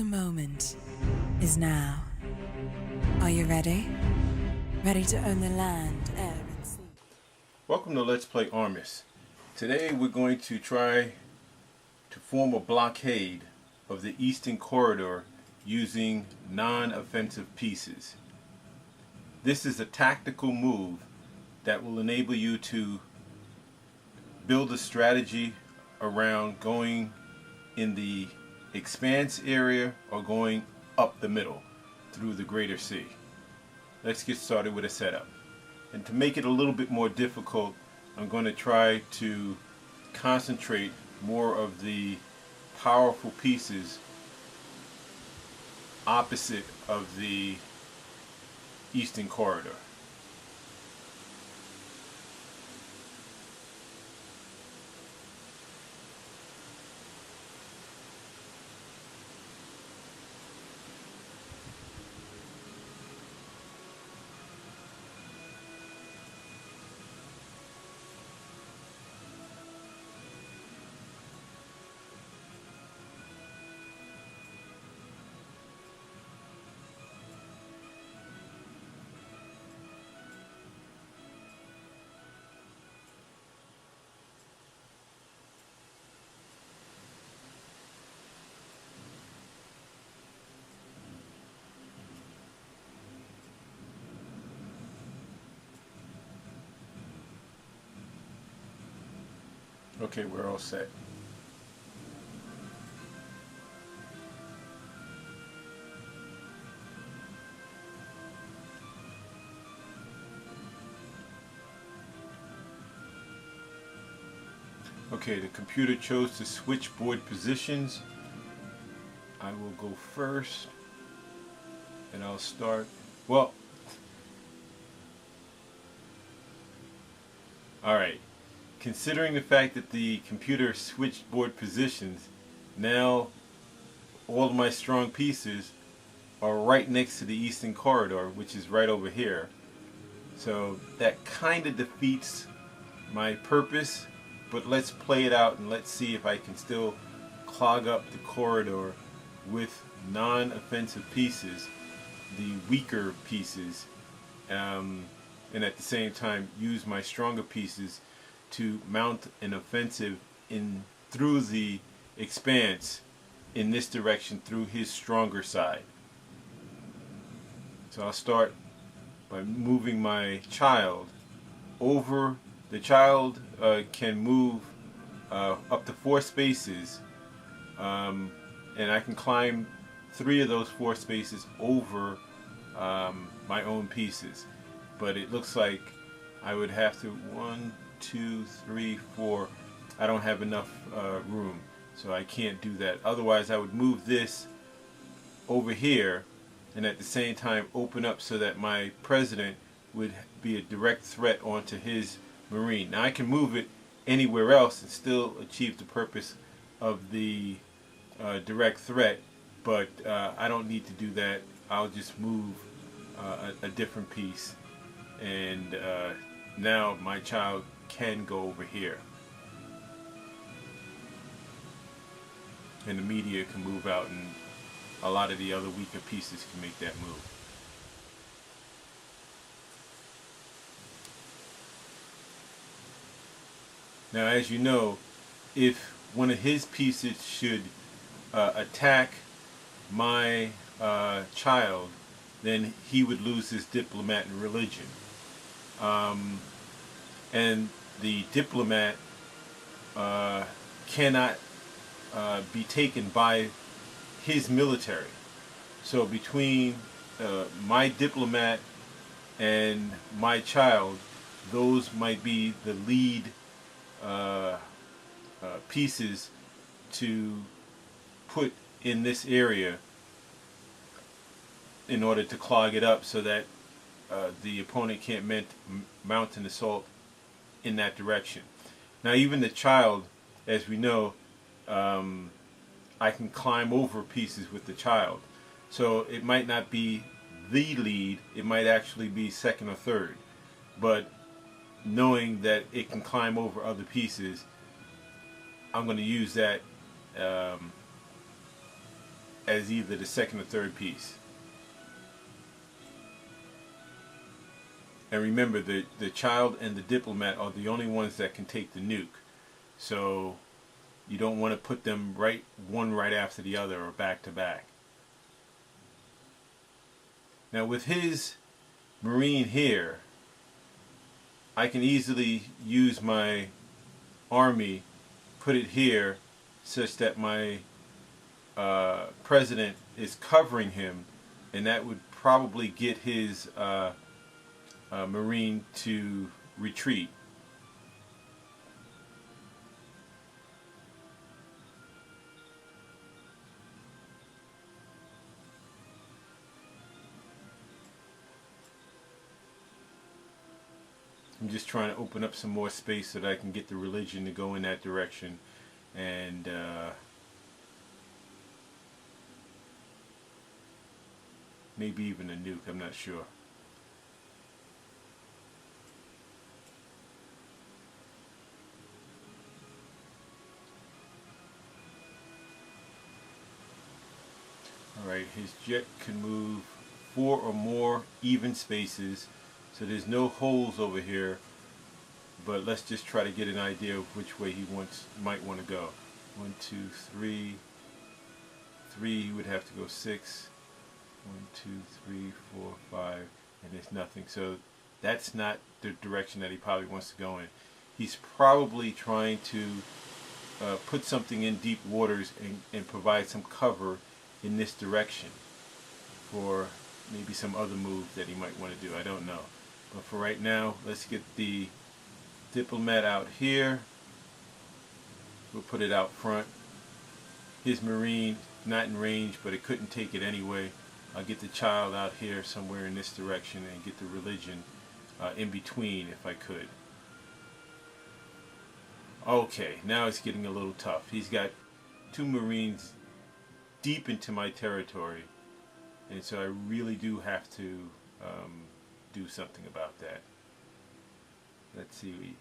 The moment is now. Are you ready? Ready to own the land, air, and sea? Welcome to Let's Play Armis. Today we're going to try to form a blockade of the eastern corridor using non-offensive pieces. This is a tactical move that will enable you to build a strategy around going in the expanse area or going up the middle through the greater sea. Let's get started with a setup. And to make it a little bit more difficult, I'm going to try to concentrate more of the powerful pieces opposite of the eastern corridor. Okay, we're all set. Okay, the computer chose to switch board positions. I will go first, and I'll start. Well, alright. Considering the fact that the computer switched board positions, now all of my strong pieces are right next to the eastern corridor, which is right over here. So that kind of defeats my purpose, but let's play it out and let's see if I can still clog up the corridor with non-offensive pieces, the weaker pieces, and at the same time use my stronger pieces to mount an offensive in through the expanse in this direction through his stronger side. So I'll start by moving my child over. The child can move up to 4 spaces, and I can climb 3 of those 4 spaces over my own pieces. But it looks like I would have to 1, 2, 3, 4. I don't have enough room, so I can't do that. Otherwise, I would move this over here and at the same time open up so that my president would be a direct threat onto his marine. Now I can move it anywhere else and still achieve the purpose of the direct threat, but I don't need to do that. I'll just move a different piece, and now my child can go over here, and the media can move out, and a lot of the other weaker pieces can make that move. Now, as you know, if one of his pieces should attack my child, then he would lose his diplomat and religion. And the diplomat cannot be taken by his military. So between my diplomat and my child, those might be the lead pieces to put in this area in order to clog it up so that the opponent can't mount an assault in that direction. Now even the child, as we know, I can climb over pieces with the child. So it might not be the lead, it might actually be second or third. But knowing that it can climb over other pieces, I'm going to use that as either the second or third piece. And remember, the child and the diplomat are the only ones that can take the nuke. So you don't want to put them one right after the other or back to back. Now with his Marine here, I can easily use my Army, put it here, such that my president is covering him, and that would probably get his Marine to retreat. I'm just trying to open up some more space so that I can get the religion to go in that direction, and maybe even a nuke, I'm not sure. Alright, his jet can move 4 or more even spaces, so there's no holes over here, but let's just try to get an idea of which way he might want to go. 1, 2, 3, 3, he would have to go 6, 1, 2, 3, 4, 5, and there's nothing. So that's not the direction that he probably wants to go in. He's probably trying to put something in deep waters and provide some cover in this direction for maybe some other move that he might want to do. I don't know. But for right now, let's get the diplomat out here. We'll put it out front. His Marine, not in range, but it couldn't take it anyway. I'll get the child out here somewhere in this direction and get the religion in between if I could. Okay, now it's getting a little tough. He's got 2 Marines deep into my territory, and so I really do have to do something about that. Let's see.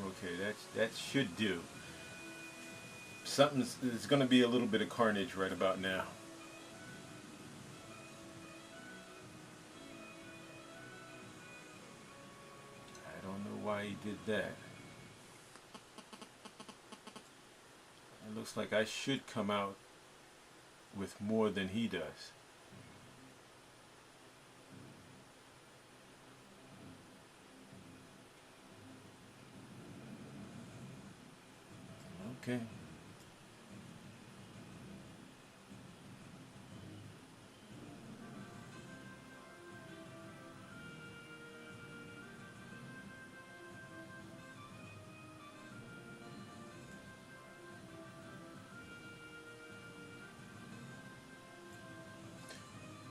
Okay, that should do. There's going to be a little bit of carnage right about now. I don't know why he did that. It looks like I should come out with more than he does. Okay.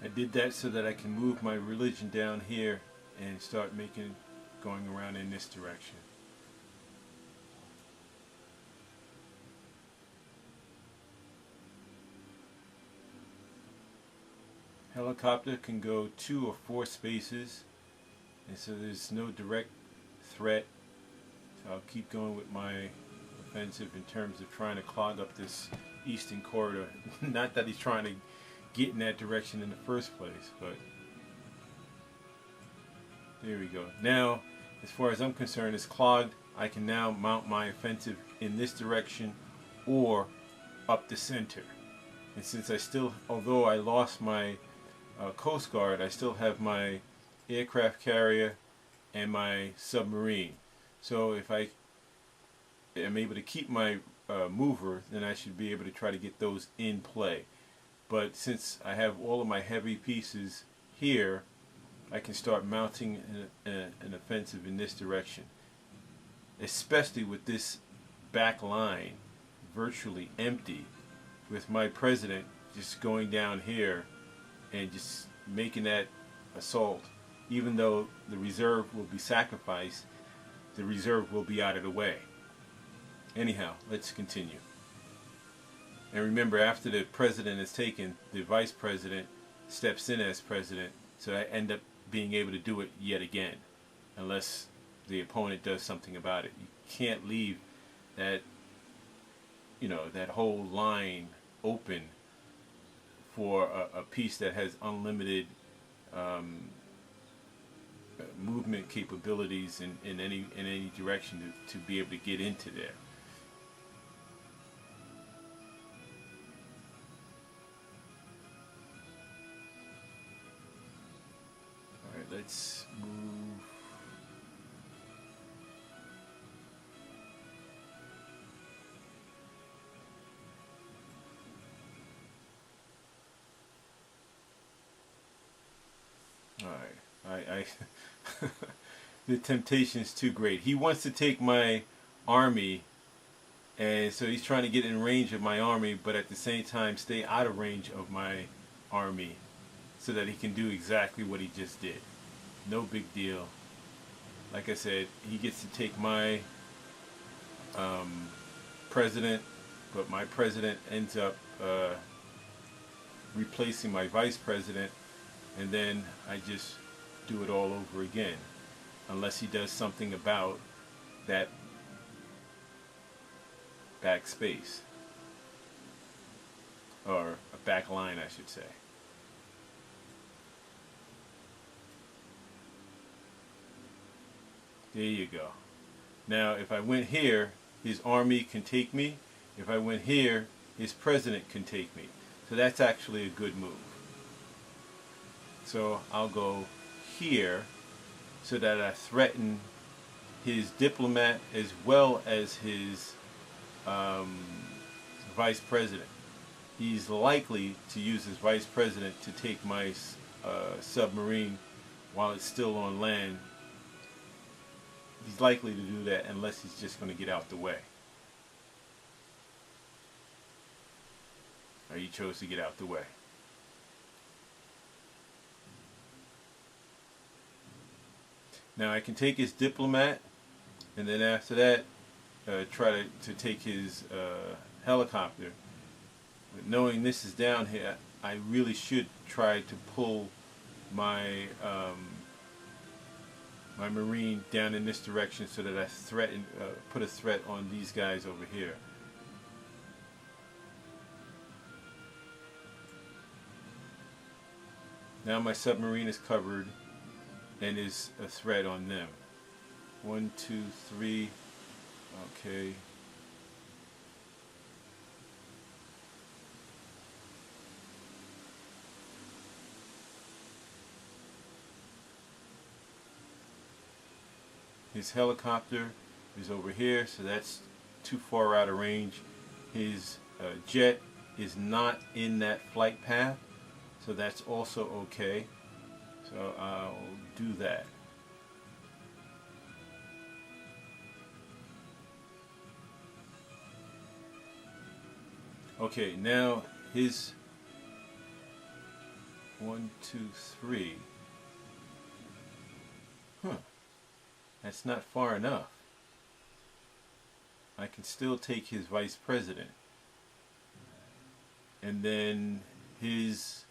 I did that so that I can move my religion down here and start going around in this direction. Helicopter can go 2 or 4 spaces, and so there's no direct threat. So I'll keep going with my offensive in terms of trying to clog up this eastern corridor. Not that he's trying to get in that direction in the first place, but there we go. Now, as far as I'm concerned, it's clogged. I can now mount my offensive in this direction or up the center. And since I still, although I lost my Coast Guard, I still have my aircraft carrier and my submarine. So if I am able to keep my mover, then I should be able to try to get those in play. But since I have all of my heavy pieces here, I can start mounting an offensive in this direction, especially with this back line virtually empty, with my president just going down here and just making that assault. Even though the reserve will be sacrificed, the reserve will be out of the way. Anyhow, let's continue. And remember, after the president is taken, the vice president steps in as president, so I end up being able to do it yet again, unless the opponent does something about it. You can't leave that, that whole line open for a piece that has unlimited movement capabilities in any direction to be able to get into there. All right, let's move. All right, I the temptation is too great. He wants to take my army, and so he's trying to get in range of my army, but at the same time stay out of range of my army, so that he can do exactly what he just did. No big deal. Like I said, he gets to take my president, but my president ends up replacing my vice president, and then I just do it all over again, unless he does something about that back space, or a back line, I should say. There you go. Now, if I went here, his army can take me. If I went here, his president can take me. So that's actually a good move. So I'll go here so that I threaten his diplomat as well as his vice president. He's likely to use his vice president to take my submarine while it's still on land. He's likely to do that unless he's just going to get out the way. Or he chose to get out the way. Now I can take his diplomat, and then after that try to take his helicopter. But knowing this is down here, I really should try to pull my my marine down in this direction so that I put a threat on these guys over here. Now my submarine is covered and is a threat on them. 1, 2, 3. Okay. His helicopter is over here, so that's too far out of range. His jet is not in that flight path, so that's also okay. So I'll do that. Okay, now his 1, 2, 3. That's not far enough. I can still take his vice president. And then his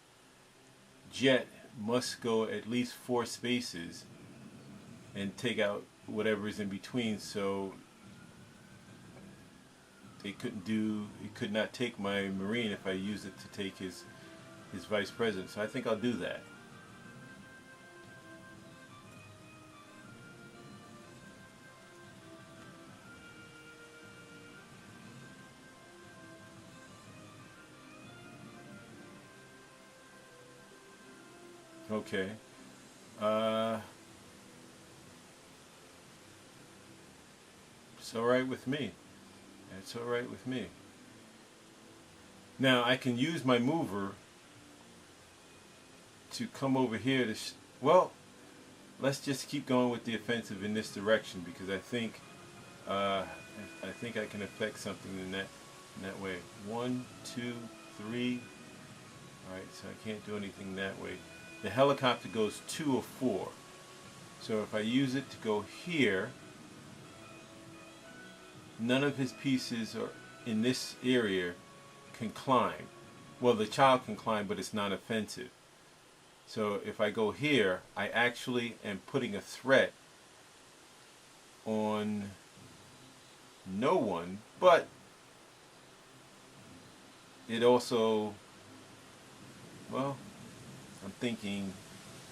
jet must go at least 4 spaces and take out whatever is in between, so it could not take my marine if I use it to take his vice president. So I think I'll do that. Okay. It's all right with me. That's all right with me. Now I can use my mover to come over here to well, let's just keep going with the offensive in this direction, because I think I can affect something in that way. 1, 2, 3. All right, so I can't do anything that way. The helicopter goes 2 of 4. So if I use it to go here, none of his pieces are in this area can climb. Well, the child can climb, but it's not offensive. So if I go here, I actually am putting a threat on no one, but it also, well, I'm thinking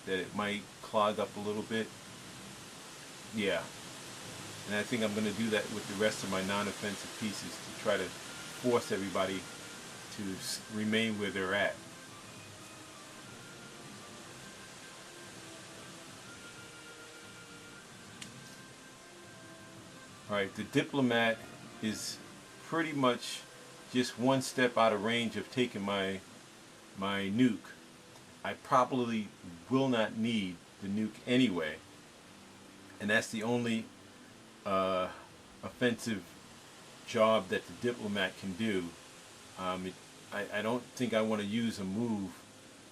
that it might clog up a little bit. Yeah. And I think I'm going to do that with the rest of my non-offensive pieces to try to force everybody to remain where they're at. Alright, the diplomat is pretty much just one step out of range of taking my nuke. I probably will not need the nuke anyway. And that's the only offensive job that the diplomat can do. I don't think I want to use a move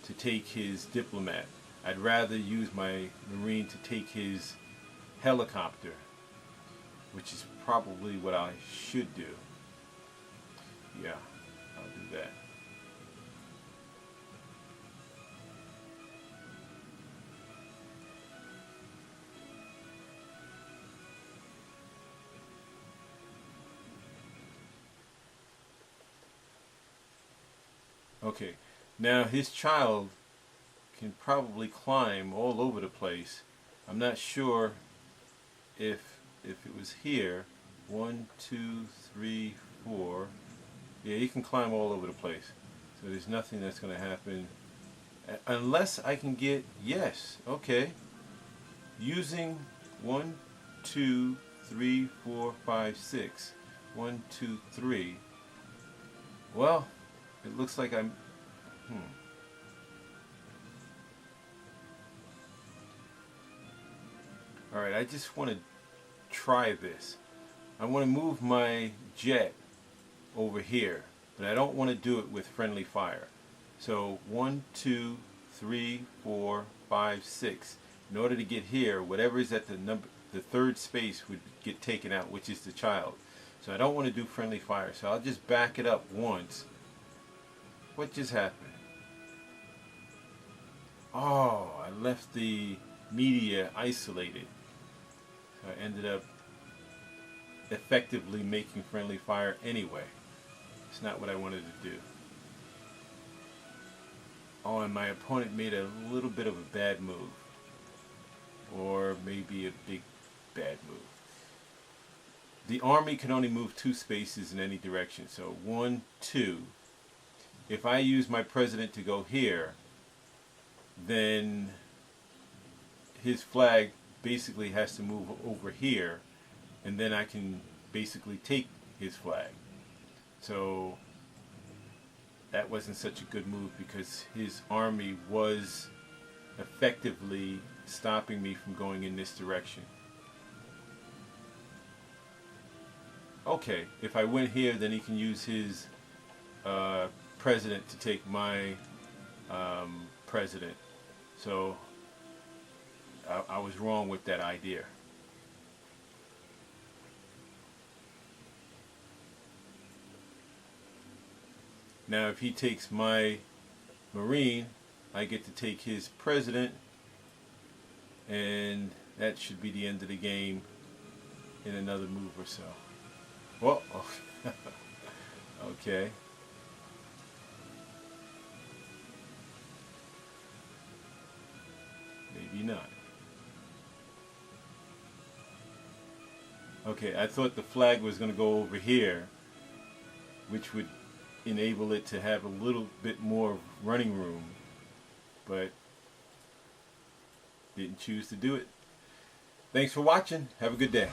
to take his diplomat. I'd rather use my Marine to take his helicopter, which is probably what I should do. Yeah, I'll do that. Okay, now his child can probably climb all over the place. I'm not sure if it was here. 1, 2, 3, 4. Yeah, he can climb all over the place. So there's nothing that's going to happen unless I can get, yes, okay. Using 1, 2, 3, 4, 5, 6. 1, 2, 3. Well, it looks like I'm, Alright, I just want to try this. I want to move my jet over here, but I don't want to do it with friendly fire. So 1, 2, 3, 4, 5, 6. In order to get here, whatever is at the third space would get taken out, which is the child. So I don't want to do friendly fire. So I'll just back it up once. What just happened? Oh, I left the media isolated. So I ended up effectively making friendly fire anyway. It's not what I wanted to do. Oh, and my opponent made a little bit of a bad move. Or maybe a big bad move. The army can only move 2 spaces in any direction. So 1, 2. If I use my president to go here, then his flag basically has to move over here, and then I can basically take his flag. So that wasn't such a good move because his army was effectively stopping me from going in this direction. Okay, if I went here, then he can use his president to take my president. So I was wrong with that idea. Now if he takes my Marine, I get to take his president, and that should be the end of the game in another move or so. Well, okay. Maybe not. Okay, I thought the flag was going to go over here, which would enable it to have a little bit more running room, but didn't choose to do it. Thanks for watching. Have a good day.